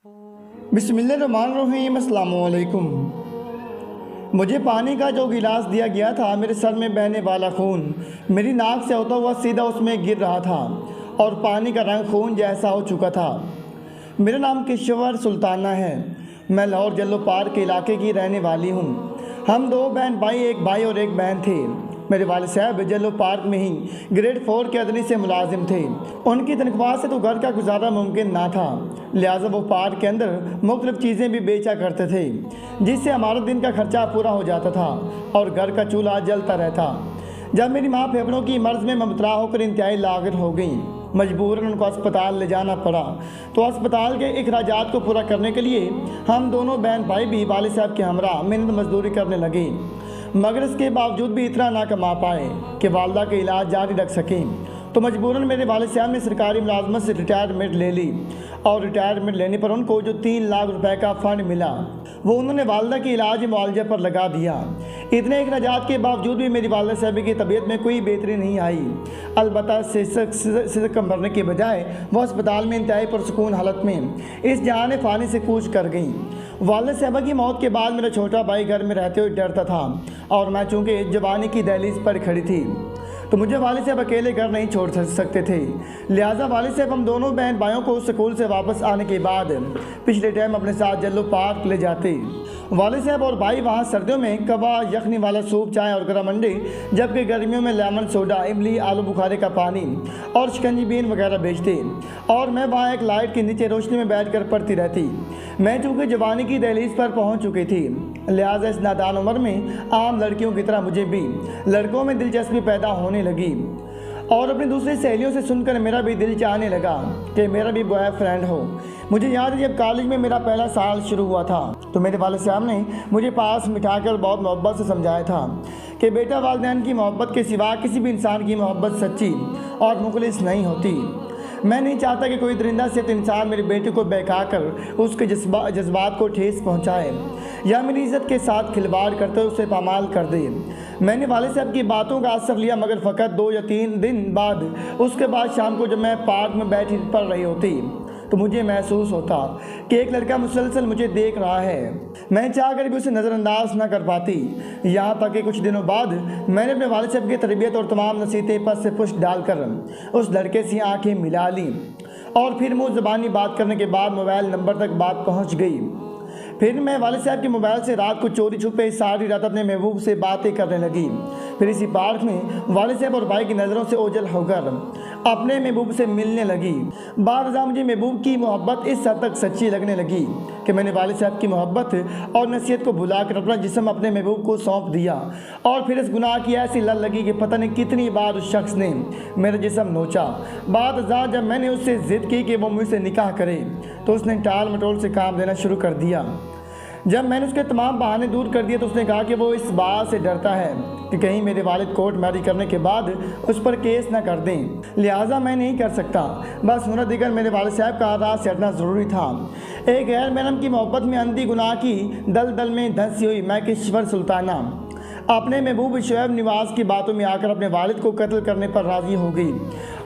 बिस्मिल्लाहिर्रहमानिर्रहीम। अस्सलामुअलैकुम। मुझे पानी का जो गिलास दिया गया था, मेरे सर में बहने वाला खून मेरी नाक से होता हुआ सीधा उसमें गिर रहा था और पानी का रंग खून जैसा हो चुका था। मेरा नाम किश्वर सुल्ताना है। मैं लाहौर जल्लो पार्क के इलाके की रहने वाली हूँ। हम दो बहन भाई, एक भाई और एक बहन थे। मेरे वालिद साहब जल्लो पार्क में ही ग्रेड 4 के अदनी से मुलाजिम थे। उनकी तनख्वाह से तो घर का गुजारा मुमकिन ना था, लिहाजा वो पार्क के अंदर मुख्तलिफ चीज़ें भी बेचा करते थे, जिससे हमारा दिन का खर्चा पूरा हो जाता था और घर का चूल्हा जलता रहता। जब मेरी माँ फेफड़ों की मर्ज में मुबतला होकर इंतहाई लागत हो गई, मजबूरन उनको अस्पताल ले जाना पड़ा, तो अस्पताल के अखराजात को पूरा करने के लिए हम दोनों बहन भाई भी वालिद साहब के हमरा मेहनत मजदूरी करने लगे, मगर इसके बावजूद भी इतना ना कमा पाए कि वालदा के इलाज जारी रख सकें। तो मजबूरन मेरे वालिद साहब ने सरकारी मुलाजमत से रिटायरमेंट ले ली और रिटायरमेंट लेने पर उनको जो 3 लाख रुपए का फ़ंड मिला, वो उन्होंने वालदा के इलाज मुआवजे पर लगा दिया। इतने अखराजात के बावजूद भी मेरी वालदा साहब की तबीयत में कोई बेहतरी नहीं आई। अलबत्ता सिसक कम भरने के बजाय वो अस्पताल में इंतहाई पुरसुकून हालत में इस जहान फ़ानी से कूच कर गई। वालिदा साहबा की मौत के बाद मेरा छोटा भाई घर में रहते हुए डरता था और मैं चूँकि जवानी की दहलीज पर खड़ी थी, तो मुझे वालिद साहब अकेले घर नहीं छोड़ सकते थे। लिहाजा वालिद साहब हम दोनों बहन भाइयों को स्कूल से वापस आने के बाद पिछले टाइम अपने साथ जल्लो पार्क ले जाते। वालिद साहब और भाई वहाँ सर्दियों में कबाब, यखनी वाला सूप, चाय और गरम अंडे, जबकि गर्मियों में लेमन सोडा, इमली, आलू बुखारे का पानी और शिकंजी बीन वगैरह बेचते और मैं वहाँ एक लाइट के नीचे रोशनी में बैठकर पढ़ती रहती। मैं चूँकि जवानी की दहलीज पर पहुँच चुकी थी, लिहाजा इस नादान उम्र में आम लड़कियों की तरह मुझे भी लड़कों में दिलचस्पी पैदा होने लगी और अपनी दूसरी सहेलियों से सुनकर मेरा भी दिल चाहने लगा कि मेरा भी बॉयफ्रेंड हो। मुझे याद है जब कॉलेज में मेरा पहला साल शुरू हुआ था, तो मेरे वालिद साहब ने मुझे पास बिठाकर बहुत मोहब्बत से समझाया था कि बेटा, वालिदैन की मोहब्बत के सिवा किसी भी इंसान की मोहब्बत सच्ची और मुखलिस नहीं होती। मैं नहीं चाहता कि कोई दरिंदा से इंसान मेरे बेटे को बहकाकर उसके जज्बात को ठेस पहुंचाए या मेरी इज़्ज़त के साथ खिलवाड़ करते उसे पामाल कर दे। मैंने वालिद साहब की बातों का असर लिया, मगर फ़कत 2 या 3 दिन बाद, उसके बाद शाम को जब मैं पार्क में बैठी पढ़ रही होती, तो मुझे महसूस होता कि एक लड़का मुसलसल मुझे देख रहा है। मैं चाहकर भी उसे नज़रअंदाज न कर पाती। यहाँ तक कि कुछ दिनों बाद मैंने अपने वालिद साहब की तरबियत और तमाम नसीहतें पर से पुष्ट डालकर उस लड़के से आंखें मिला ली और फिर मुँह ज़बानी बात करने के बाद मोबाइल नंबर तक बात पहुँच गई। फिर मैं वालिद साहब के मोबाइल से रात को चोरी छुपे सारी रात अपने महबूब से बातें करने लगी। फिर इसी पार्क में वालिद साहब और भाई की नज़रों से ओझल होकर अपने महबूब से मिलने लगी। बाद मुझे महबूब की मोहब्बत इस हद तक सच्ची लगने लगी कि मैंने वालिद साहब की मोहब्बत और नसीहत को भुलाकर अपना जिस्म अपने महबूब को सौंप दिया और फिर इस गुनाह की ऐसी लत लगी कि पता नहीं कितनी बार उस शख्स ने मेरा जिस्म नोचा। बाद जब मैंने उससे ज़िद की कि वो मुझसे निकाह करे, तो उसने टाल मटोल से काम देना शुरू कर दिया। जब मैंने उसके तमाम बहाने दूर कर दिए, तो उसने कहा कि वो इस बात से डरता है कि कहीं मेरे वालिद कोर्ट मैरिज करने के बाद उस पर केस ना कर दें, लिहाजा मैं नहीं कर सकता। बस होना दिगर मेरे वालिद साहब का राज से हटना ज़रूरी था। एक गैर महरम की मोहब्बत में अंधी गुनाह की दलदल में धंसी हुई मैं किश्वर सुल्ताना अपने महबूब शुएब निवाज़ की बातों में आकर अपने वालिद को कत्ल करने पर राज़ी हो गई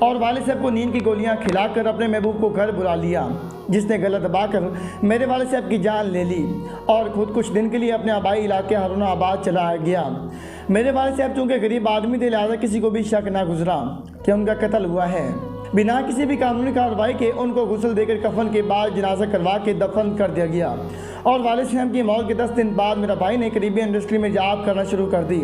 और वालिद साहब को नींद की गोलियां खिलाकर अपने महबूब को घर बुला लिया, जिसने गला दबाकर मेरे वालिद साहब की जान ले ली और खुद कुछ दिन के लिए अपने आबाई इलाके हारूनाबाद चला गया। मेरे वालिद साहब चूँकि गरीब आदमी थे, लिहाजा किसी को भी शक ना गुजरा कि उनका कत्ल हुआ है। बिना किसी भी कानूनी कार्रवाई के उनको गुस्ल देकर कफन के बाद जनाजा करवा के दफन कर दिया गया और वालिद साहब की मौत के 10 दिन बाद मेरा भाई ने करीबी इंडस्ट्री में जॉब करना शुरू कर दी।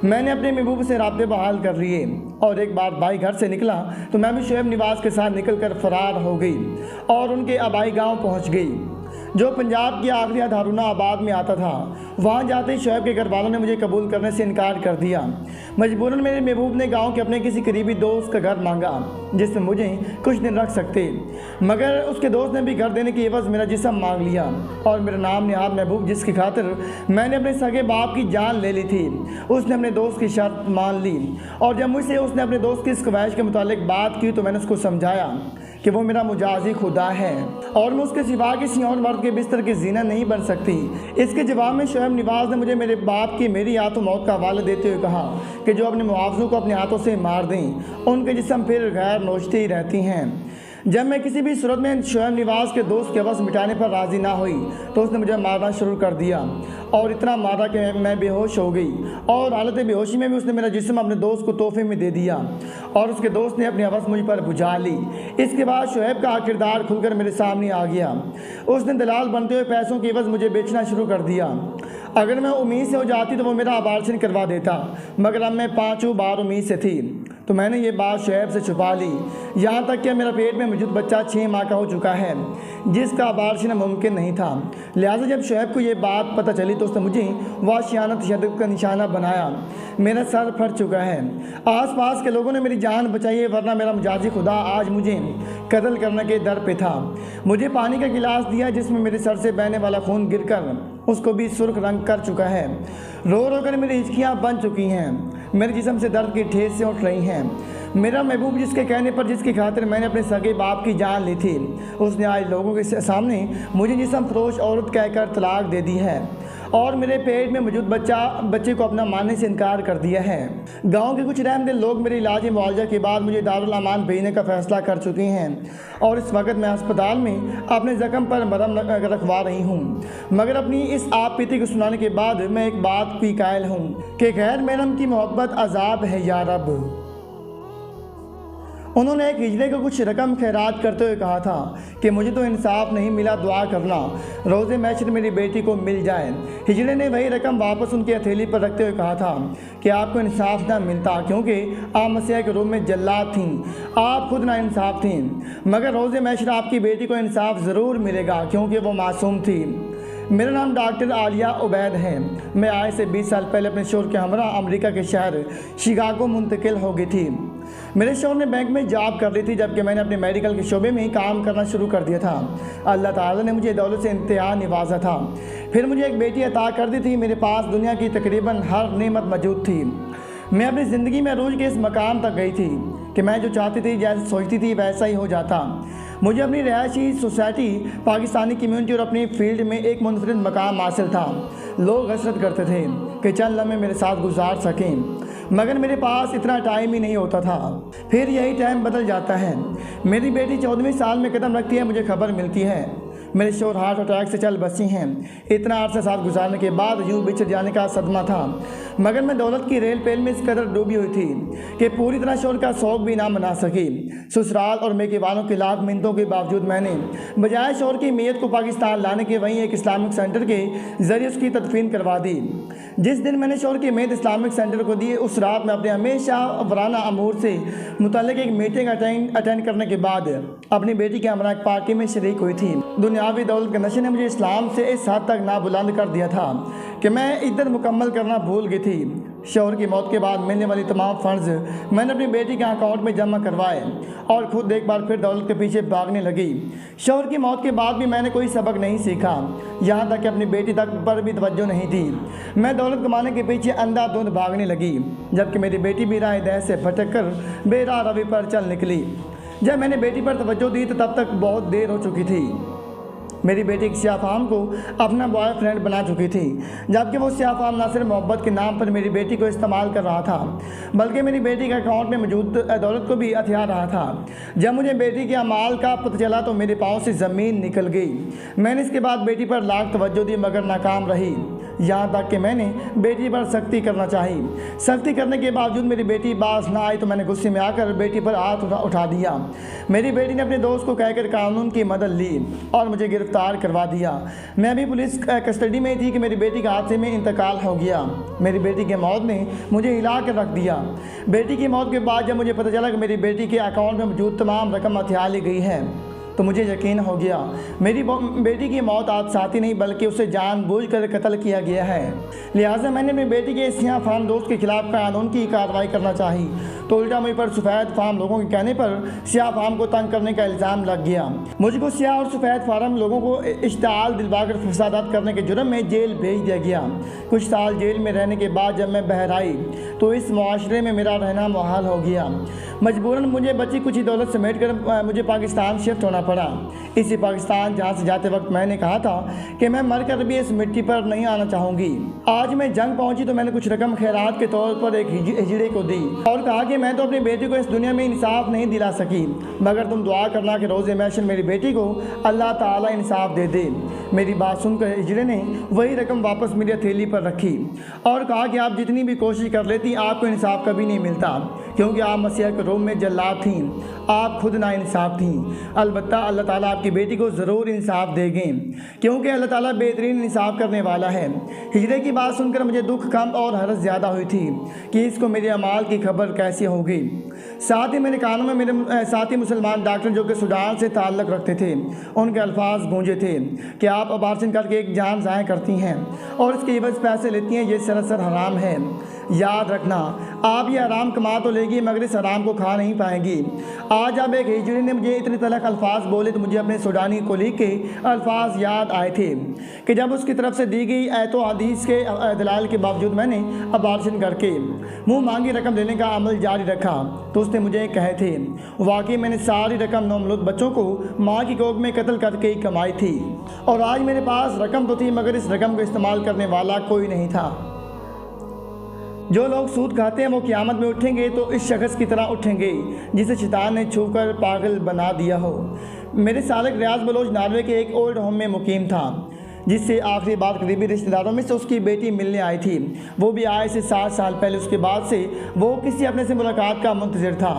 मैंने अपने महबूब से राब्ते बहाल कर लिए और एक बार भाई घर से निकला तो मैं भी शुएब निवाज़ के साथ निकलकर फरार हो गई और उनके आबाई गाँव पहुँच गई, जो पंजाब की आखिरी हद हारूनाबाद में आता था। वहाँ जाते ही शुएब के घर वालों ने मुझे कबूल करने से इनकार कर दिया। मजबूरन मेरे महबूब ने गांव के अपने किसी करीबी दोस्त का घर मांगा जिसमें मुझे कुछ दिन रख सकते, मगर उसके दोस्त ने भी घर देने की एवज़ मेरा जिस्म मांग लिया और मेरा नाम निहाद महबूब, जिसकी खातिर मैंने अपने सगे बाप की जान ले ली थी, उसने अपने दोस्त की शर्त मान ली और जब मुझसे उसने अपने दोस्त की इस ख्वाहिश के मुतालिक बात की, तो मैंने उसको समझाया कि वो मेरा मुजाजी खुदा है और मैं उसके सिवा किसी और मर्द के बिस्तर की जीना नहीं बन सकती। इसके जवाब में शुएब निवाज़ ने मुझे मेरे बाप की मेरी हाथों मौत का हवाला देते हुए कहा कि जो अपने मुआवजों को अपने हाथों से मार दें, उनके जिस्म फिर गैर नोचते ही रहती हैं। जब मैं किसी भी सूरत में शोएब निवास के दोस्त के अवस मिटाने पर राज़ी ना हुई तो उसने मुझे मारना शुरू कर दिया और इतना मारा कि मैं बेहोश हो गई और हालत बेहोशी में भी उसने मेरा जिस्म अपने दोस्त को तोहफे में दे दिया और उसके दोस्त ने अपनी हवस मुझ पर बुझा ली। इसके बाद शोएब का किरदार खुलकर मेरे सामने आ गया। उसने दलाल बनते हुए पैसों की एवज मुझे बेचना शुरू कर दिया। अगर मैं उम्मीद से हो जाती तो वो मेरा अबार्शन करवा देता, मगर अब मैं 5 बार उम्मीद से थी तो मैंने ये बात शोएब से छुपा ली। यहाँ तक कि मेरा पेट में मौजूद बच्चा 6 माह का हो चुका है जिसका अबार्शन मुमकिन नहीं था। लिहाजा जब शोएब को ये बात पता चली तो उसने मुझे वाशियाना तशद्दुद का निशाना बनाया। मेरा सर फट चुका है। आसपास के लोगों ने मेरी जान बचाई है, वरना मेरा मुजाजी खुदा आज मुझे कत्ल करने के दर पे था। मुझे पानी का गिलास दिया जिसमें मेरे सर से बहने वाला खून गिरकर उसको भी सुर्ख रंग कर चुका है। रो रो कर मेरी हिचकियाँ बन चुकी हैं। मेरे जिस्म से दर्द की ठेसें उठ रही हैं। मेरा महबूब जिसके कहने पर, जिसकी खातिर मैंने अपने सगे बाप की जान ली थी, उसने आज लोगों के सामने मुझे जिस्म फरोश औरत कहकर तलाक दे दी है और मेरे पेट में मौजूद बच्चे को अपना मानने से इनकार कर दिया है। गांव के कुछ रहमदिल लोग मेरे इलाज मुआवजा के बाद मुझे दारुल अमान भेजने का फ़ैसला कर चुके हैं और इस वक्त मैं अस्पताल में अपने ज़ख्म पर मरहम रखवा रही हूँ। मगर अपनी इस आप पीती को सुनाने के बाद मैं एक बात की कायल हूँ कि गैर महरम की मोहब्बत अजाब है या रब। उन्होंने एक हिजड़े को कुछ रकम खैरात करते हुए कहा था कि मुझे तो इंसाफ नहीं मिला, दुआ करना रोज़े मैशर मेरी बेटी को मिल जाए। हिजड़े ने वही रकम वापस उनकी हथेली पर रखते हुए कहा था कि आपको इंसाफ ना मिलता क्योंकि आप मसीहा के रूम में जल्लाद थीं, आप खुद ना इंसाफ थीं, मगर रोज़े मैशर आपकी बेटी को इंसाफ ज़रूर मिलेगा क्योंकि वो मासूम थी। मेरा नाम डॉक्टर आलिया उबैद है। मैं आज से 20 साल पहले अपने शोहर के हमरा अमेरिका के शहर शिकागो मुंतकिल हो गई थी। मेरे शोहर ने बैंक में जॉब कर ली थी जबकि मैंने अपने मेडिकल के शोबे में ही काम करना शुरू कर दिया था। अल्लाह ताला ने मुझे दौलत से इंतहा नवाजा था। फिर मुझे एक बेटी अता कर दी थी। मेरे पास दुनिया की तकरीबन हर नेमत मौजूद थी। मैं अपनी ज़िंदगी में रोज़ के इस मकाम तक गई थी कि मैं जो चाहती थी, जैसे सोचती थी वैसा ही हो जाता। मुझे अपनी रिहायशी सोसाइटी, पाकिस्तानी कम्यूनिटी और अपनी फील्ड में एक मुनफरिद मकाम हासिल था। लोग हसरत करते थे कि चंद लम्हे मेरे साथ गुजार सकें, मगर मेरे पास इतना टाइम ही नहीं होता था। फिर यही टाइम बदल जाता है। मेरी बेटी 14वें साल में कदम रखती है, मुझे खबर मिलती है मेरे शोहर हार्ट अटैक से चल बसी हैं। इतना अरसा साथ गुजारने के बाद यूँ बिछड़ जाने का सदमा था, मगर मैं दौलत की रेल पेल में इस कदर डूबी हुई थी कि पूरी तरह शोहर का शौक भी ना मना सकी। ससुराल और मेके वालों के लाख मिन्नतों के बावजूद मैंने बजाय शोहर की मैयत को पाकिस्तान लाने के वहीं एक इस्लामिक सेंटर के ज़रिए उसकी तदफीन करवा दी। जिस दिन मैंने शोहर की मैयत इस्लामिक सेंटर को दी, उस रात में अपने हमेशा वराना अमूर से मुतल्लिक़ एक मीटिंग अटेंड करने के बाद अपनी बेटी के हमरा एक पार्टी में शरीक हुई थी। दुनियावी दौलत के नशे ने मुझे इस्लाम से इस हद तक नाबुलंद कर दिया था कि मैं इद्दत मुकम्मल करना भूल गई थी। शोहर की मौत के बाद मिलने वाली तमाम फ़ंड्स मैंने अपनी बेटी के अकाउंट में जमा करवाए और ख़ुद एक बार फिर दौलत के पीछे भागने लगी। शोहर की मौत के बाद भी मैंने कोई सबक नहीं सीखा, यहाँ तक कि अपनी बेटी तक पर भी तवज्जो नहीं दी। मैं दौलत कमाने के पीछे अंधाधुंध भागने लगी, जबकि मेरी बेटी भी राह दह से भटक कर बेराह रवि पर चल निकली। जब मैंने बेटी पर तवज्जो दी तो तब तक बहुत देर हो चुकी थी। मेरी बेटी एक सियाफाम को अपना बॉयफ्रेंड बना चुकी थी, जबकि वो सियाफाम न सिर्फ मोहब्बत के नाम पर मेरी बेटी को इस्तेमाल कर रहा था, बल्कि मेरी बेटी के अकाउंट में मौजूद दौलत को भी हथियार रहा था। जब मुझे बेटी के अमाल का पता चला तो मेरे पाँव से ज़मीन निकल गई। मैंने इसके बाद बेटी पर लाख तवज्जो दी, मगर नाकाम रही। यहाँ तक कि मैंने बेटी पर सख्ती करना चाही। सख्ती करने के बावजूद मेरी बेटी बाज ना आई तो मैंने गुस्से में आकर बेटी पर हाथ उठा दिया। मेरी बेटी ने अपने दोस्त को कहकर कानून की मदद ली और मुझे गिरफ्तार करवा दिया। मैं अभी पुलिस कस्टडी में थी कि मेरी बेटी का हादसे में इंतकाल हो गया। मेरी बेटी की मौत ने मुझे हिला कर रख दिया। बेटी की मौत के बाद जब मुझे पता चला कि मेरी बेटी के अकाउंट में मौजूद तमाम रकम हथियार ली गई है तो मुझे यकीन हो गया मेरी बेटी की मौत हादसाती नहीं बल्कि उसे जानबूझकर कत्ल किया गया है। लिहाजा मैंने अपनी बेटी के सियाह फाम दोस्त के खिलाफ कानून की कार्रवाई करना चाही तो उल्टा मुझ पर सफ़ेद फार्म लोगों के कहने पर सियाह फार्म को तंग करने का इल्ज़ाम लग गया। मुझको सियाह और सफ़ेद फार्म लोगों को इश्ताल दिलवाकर फसादात करने के जुर्म में जेल भेज दिया गया। कुछ साल जेल में रहने के बाद जब मैं बाहर आई तो इस मुआशरे में मेरा रहना मुहाल हो गया। मजबूरन मुझे बची कुछ ही दौलत समेट कर मुझे पाकिस्तान शिफ्ट होना पड़ा। इसी पाकिस्तान जहाँ से जाते वक्त मैंने कहा था कि मैं मरकर भी इस मिट्टी पर नहीं आना चाहूँगी। आज मैं जंग पहुँची तो मैंने कुछ रकम खैरात के तौर पर एक हिजड़े को दी और कहा कि मैं तो अपनी बेटी को इस दुनिया में इंसाफ नहीं दिला सकी, मगर तुम दुआ करना कि रोज़े महशर मेरी बेटी को अल्लाह ताला इंसाफ दे दे। मेरी बात सुनकर हिजड़े ने वही रकम वापस मेरी हथेली पर रखी और कहा कि आप जितनी भी कोशिश कर लेती आपको इंसाफ कभी नहीं मिलता, क्योंकि आप मसीह के रूम में जल्लाद थीं, आप खुद नाइंसाफ़ थीं। अलबत्ता अल्लाह ताला आपकी बेटी को ज़रूर इंसाफ देंगे, क्योंकि अल्लाह ताला बेहतरीन इंसाफ करने वाला है। हिजड़े की बात सुनकर मुझे दुख कम और हरस ज़्यादा हुई थी कि इसको मेरे अमाल की खबर कैसे होगी। साथ ही मेरे कानों में मेरे साथी मुसलमान डॉक्टर जो कि सूडान से ताल्लुक़ रखते थे, उनके अल्फाज गूंजे थे कि आप अबार्शन करके एक जान ज़ाया करती हैं और इसके एवज़ पैसे लेती हैं, ये सरासर हराम है। याद रखना, आप ये हराम कमा तो लेगी मगर इस हराम को खा नहीं पाएंगी। आज अब एक हिजड़ी ने मुझे इतने तलख अल्फाज बोले तो मुझे अपने सूडानी कोलीग के अल्फाज याद आए थे कि जब उसकी तरफ से दी गई आयतो हदीस के दलाल के बावजूद मैंने अबार्शन करके मुँह मांगी रकम लेने का अमल जारी रखा तो उसने मुझे कहे थे वाकई मैंने सारी रकम नौमलूद बच्चों को माँ की कोख में कत्ल करके ही कमाई थी, और आज मेरे पास रकम तो थी मगर इस रकम को इस्तेमाल करने वाला कोई नहीं था। जो लोग सूद खाते हैं वो क़यामत में उठेंगे तो इस शख्स की तरह उठेंगे जिसे शैतान ने छूकर पागल बना दिया हो। मेरे सालिक रियाज बलोच नार्वे के एक ओल्ड होम में मुकीम था, जिससे आखिरी बार करीबी रिश्तेदारों में से उसकी बेटी मिलने आई थी। वो भी आए से 7 साल पहले। उसके बाद से वो किसी अपने से मुलाकात का मुंतज़िर था,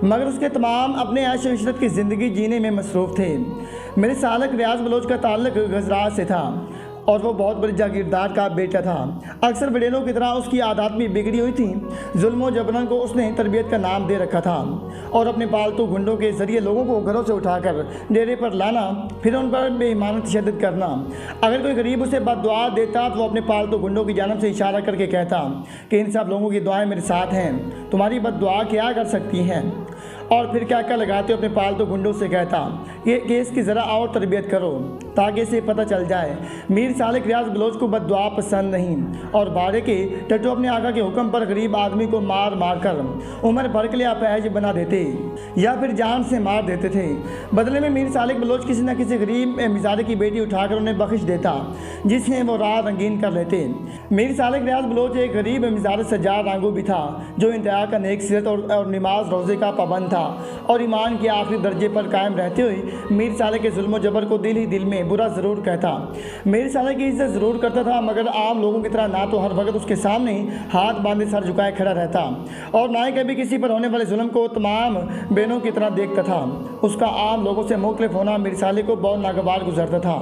मगर उसके तमाम अपने ऐश व इशरत की ज़िंदगी जीने में मसरूफ़ थे। मेरे सालिक रियाज बलोच का ताल्लुक़ गुजरात से था और वो बहुत बड़ी जागीरदार का बेटा था। अक्सर बड़ेलों की तरह उसकी आदत भी बिगड़ी हुई थी। जुल्म व जबरन को उसने तरबियत का नाम दे रखा था और अपने पालतू गुंडों के ज़रिए लोगों को घरों से उठाकर डेरे पर लाना, फिर उन पर बेईमानत तशद्दुद करना। अगर कोई गरीब उसे बद्दुआ देता तो वो अपने पालतू गुंडों की जानब से इशारा करके कहता कि इन सब लोगों की दुआएं मेरे साथ हैं, तुम्हारी बद्दुआ क्या कर सकती हैं। और फिर क्या क्या लगाते अपने पालतू गुंडों से कहता ये केस की ज़रा और तरबियत करो ताकि इसे पता चल जाए मीर सालिक रियाज बलोच को बद्दुआ पसंद नहीं। और बारे के टट्टू अपने आका के हुक्म पर गरीब आदमी को मार मार कर उम्र भर के लिए अपाहिज बना देते या फिर जान से मार देते थे। बदले में मीर सालिक बलोच किसी न किसी गरीब मिजारे की बेटी उठाकर उन्हें बख्श देता, जिससे वो राह रंगीन कर लेते। मीर सालिक रियाज बलोच एक गरीब मिजाज सज्जाद रांगू भी था, जो इंतहा का नेक सीरत और नमाज रोज़े का पाबंद था और ईमान के आखिरी दर्जे पर कायम रहते हुए मीर साले के जुल्म जबर को दिल ही दिल में बुरा ज़रूर कहता। मीर साले की इज्जत ज़रूर करता था, मगर आम लोगों की तरह ना तो हर वक्त उसके सामने हाथ बांधे सर झुकाए खड़ा रहता और ना ही कभी किसी पर होने वाले जुल्म को तमाम बहनों की तरह देखता था। उसका आम लोगों से मुख्तलिफ होना मीर साले को बहुत नागवार गुजरता था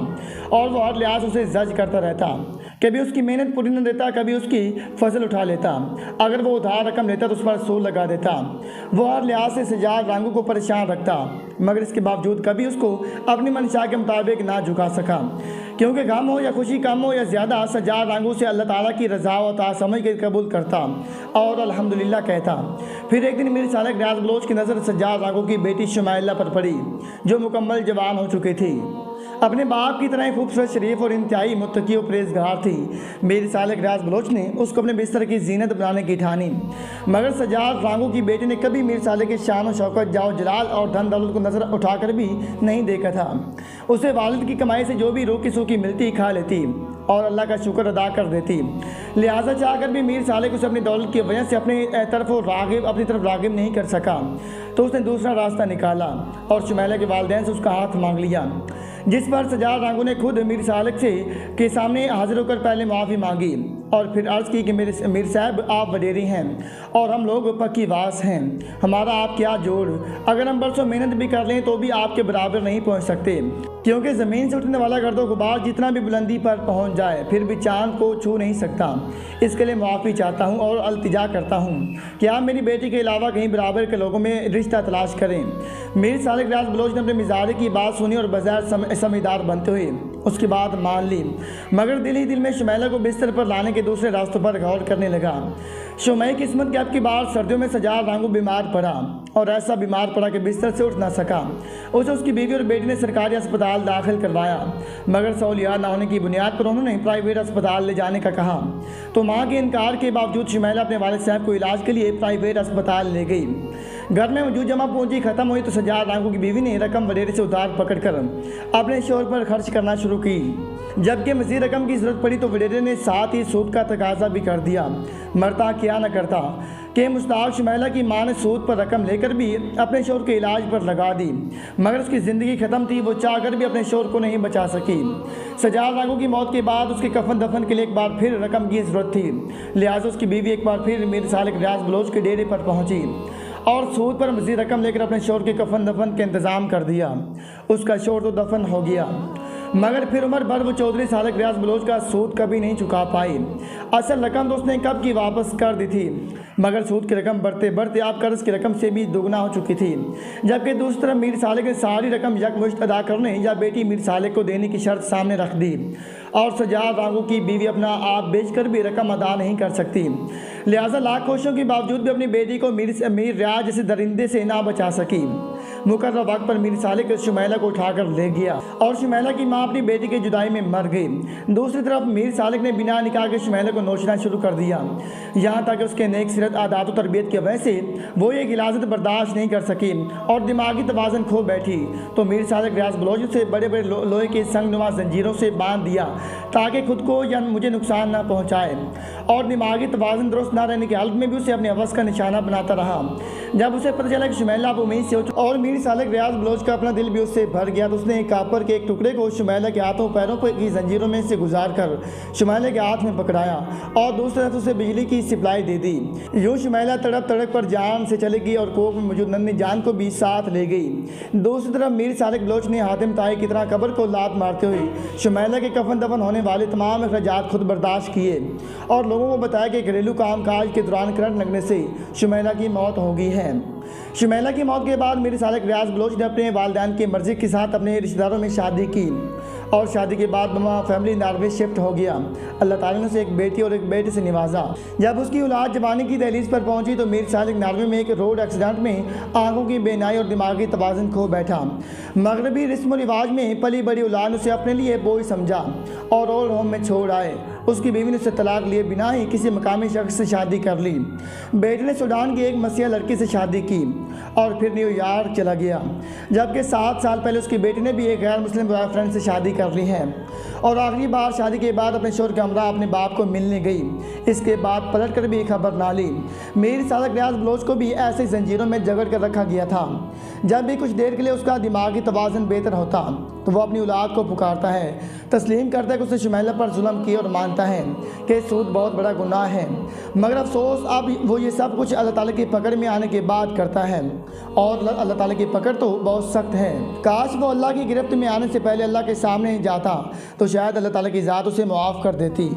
और वह हर लिहाज उसे जज करता रहता। कभी उसकी मेहनत पूरी न देता, कभी उसकी फसल उठा लेता। अगर वो उधार रकम लेता तो उस पर सूद लगा देता। वो हर लिहाज से सज्जाद रांगू को परेशान रखता, मगर इसके बावजूद कभी उसको अपनी मंशा के मुताबिक ना झुका सका, क्योंकि गम हो या खुशी कम हो या ज़्यादा सज्जाद रांगू से अल्लाह ताला की रज़ा व ता समझ के कबूल करता और अल्हम्दुलिल्लाह कहता। फिर एक दिन मेरे सालिक रियाज बलोच की नज़र सज्जाद रांगू की बेटी शुमाइला पर पड़ी, जो मुकम्मल जवान हो चुकी थी। अपने बाप की तरह खूबसूरत, शरीफ और इंतहाई मुत्तकी और परहेज़गार थी। मेरे सालिक रियाज बलोच ने उसको अपने बिस्तर की जीनत बनाने की ठानी, मगर सज्जाद रांगू की बेटी ने कभी मीर साले के शान और शौकत, जाओ जलाल और धन दौलत को नज़र उठाकर भी नहीं देखा था। उसे वालिद की कमाई से जो भी रूखी सूखी मिलती खा लेती और अल्लाह का शुक्र अदा कर देती। लिहाजा चाहकर भी मीर सालिक उसे अपनी दौलत की वजह से अपनी तरफ रागिब नहीं कर सका, तो उसने दूसरा रास्ता निकाला और शुमैला के वालिदैन से उसका हाथ मांग लिया, जिस पर सज्जाद रांगू ने खुद मीर सालिक से के सामने हाजिर होकर पहले माफ़ी मांगी और फिर अर्ज़ की कि मेरे मीर साहब आप वडेरी हैं और हम लोग पक्की वास हैं, हमारा आप क्या जोड़, अगर हम बरसों मेहनत भी कर लें तो भी आपके बराबर नहीं पहुंच सकते, क्योंकि ज़मीन से उठने वाला गर्दो गुबार जितना भी बुलंदी पर पहुंच जाए फिर भी चांद को छू नहीं सकता। इसके लिए माफ़ी चाहता हूं और अल्तिजा करता हूं कि आप मेरी बेटी के अलावा कहीं बराबर के लोगों में रिश्ता तलाश करें। मीर सालिक रियाज बलोच ने अपने मिजारे की बात सुनी और बज़ाहिर समझदार बनते हुए उसकी बात मान ली, मगर दिल ही दिल में शुमैला को बिस्तर पर लाने के दूसरे रास्तों पर गौर करने लगा। शुमई किस्मत के अब की बार सर्दियों में सज्जाद रांगू बीमार पड़ा और ऐसा बीमार पड़ा कि बिस्तर से उठ ना सका। उसे उसकी बीवी और बेटी ने सरकारी अस्पताल दाखिल करवाया, मगर सहूलियात ना होने की बुनियाद पर उन्होंने प्राइवेट अस्पताल ले जाने का कहा, तो माँ के इनकार के बावजूद शुमैला अपने वालिद साहब को इलाज के लिए प्राइवेट अस्पताल ले गई। घर में मौजूद जमा पूंजी खत्म हुई तो सज्जाद रांगू की बीवी ने रकम वडेरे से उधार पकड़कर अपने शोहर पर खर्च करना शुरू की। जबकि मज़ीद रकम की ज़रूरत पड़ी तो वडेरे ने साथ ही सूद का तकाजा भी कर दिया। मरता क्या न करता कि मुस्ताक शुमैला की मां ने सूद पर रकम लेकर भी अपने शोहर के इलाज पर लगा दी, मगर उसकी ज़िंदगी ख़त्म थी। वो चाहकर भी अपने शोहर को नहीं बचा सकी। सजाद राघो की मौत के बाद उसके कफन दफन के लिए एक बार फिर रकम की ज़रूरत थी, लिहाजा उसकी बीवी एक बार फिर मीर सालिक रियाज बलोच के डेरे पर पहुंची और सूद पर मज़ीद रकम लेकर अपने शोहर के कफन दफन का इंतज़ाम कर दिया। उसका शोहर तो दफन हो गया, मगर फिर उम्र भर वो चौधरी सालिक रियाज बलोच का सूद कभी नहीं चुका पाई। असल रकम तो उसने कब की वापस कर दी थी, मगर सूद की रकम बढ़ते बढ़ते आप कर्ज की रकम से भी दोगुना हो चुकी थी। जबकि दूसरी तरफ मीर सालिक ने सारी रकम यकमुश्त अदा करने या बेटी मीर सालिक को देने की शर्त सामने रख दी और सजाद राघो की बीवी अपना आप बेचकर भी रकम अदा नहीं कर सकती। लिहाजा लाख कोशिशों के बावजूद भी अपनी बेटी को मीर रियाज जैसे दरिंदे से ना बचा सकी। मुकर्रर वक्त पर मीर सालिक शुमैला को उठाकर ले गया और शुमैला की मां अपनी बेटी की जुदाई में मर गई। दूसरी तरफ मीर सालिक ने बिना निकाह के शुमैला को नोचना शुरू कर दिया, यहाँ तक उसके नेक सिरत आदात व तरबियत की वजह से वो ये गिलाजत बर्दाश्त नहीं कर सकी और दिमागी तवाज़न खो बैठी। तो मीर सालिक रियाज बलोच से बड़े बड़े लोहे के संगनुमा जंजीरों से बांध दिया ताकि खुद को या मुझे नुकसान ना पहुँचाए, और दिमागी तवाज़न दुरुस्त ना रहने की हालत में भी उसे अपने हवस का निशाना बनाता रहा। जब उसे पता चला कि शुमैला अब उम्मीद से और मीर सालिक रियाज बलोच का अपना दिल भी उससे भर गया, तो उसने कापर के एक टुकड़े को शुमैला के हाथों पैरों पर की जंजीरों में से गुजार कर शुमैला के हाथ में पकड़ाया और दूसरी तरफ उसे बिजली की सप्लाई दे दी। यूँ शुमैला तड़प तड़प पर जान से चली गई और कोख में मौजूद नन्ही जान को भी साथ ले गई। दूसरी तरफ मीर सालिक बलोच ने हातिम ताई की तरह कब्र को लात मारते हुए शुमैला के कफन दफन होने वाले तमाम अखराजात खुद बर्दाश्त किए और लोगों को बताया कि घरेलू कामकाज के दौरान करंट लगने से शुमैला की मौत हो गई है। शुमैला की मौत के बाद मीर सालिक रियाज बलोच ने अपने वालिदैन की मर्ज़ी के साथ अपने रिश्तेदारों में शादी की और शादी के बाद बमा फैमिली नॉर्वे शिफ्ट हो गया। अल्लाह ताला ने उसे एक बेटी और एक बेटे से नवाजा। जब उसकी औलाद जवानी की दहलीज पर पहुंची तो मीर सालिक नॉर्वे में एक रोड एक्सीडेंट में आंखों की बेनाई और दिमागी तवाज़ुन खो बैठा। मगरबी रस्म रिवाज में पली बड़ी औलाद ने उसे अपने लिए बोझ समझा और ओल्ड होम में छोड़ आए। उसकी बीवी ने उसे तलाक लिए बिना ही किसी मकामी शख्स से शादी कर ली। बेटे ने सूडान की एक मसीहा लड़की से शादी की और फिर न्यूयॉर्क चला गया, जबकि 7 साल पहले उसकी बेटी ने भी एक गैर मुस्लिम बॉयफ्रेंड से शादी कर ली है और आखिरी बार शादी के बाद अपने शोहर के हमरा अपने बाप को मिलने गई। इसके बाद पलट कर भी खबर ना ली। मीर सालिक रियाज बलोच को भी ऐसे जंजीरों में जकड़ कर रखा गया था। जब भी कुछ देर के लिए उसका दिमागी तवाज़ुन बेहतर होता तो वो अपनी औलाद को पुकारता है, तस्लीम करता है कि उसने शुमैला पर जुल्म किया और मानता है कि सूद बहुत बड़ा गुनाह है, मगर अफसोस अब वो ये सब कुछ अल्लाह ताला की पकड़ में आने के बाद करता है और अल्लाह ताला की पकड़ तो बहुत सख्त है। काश वो अल्लाह की गिरफ्त में आने से पहले अल्लाह के सामने जाता तो शायद अल्लाह ताला की ज़ात उसे मुआफ़ कर देती।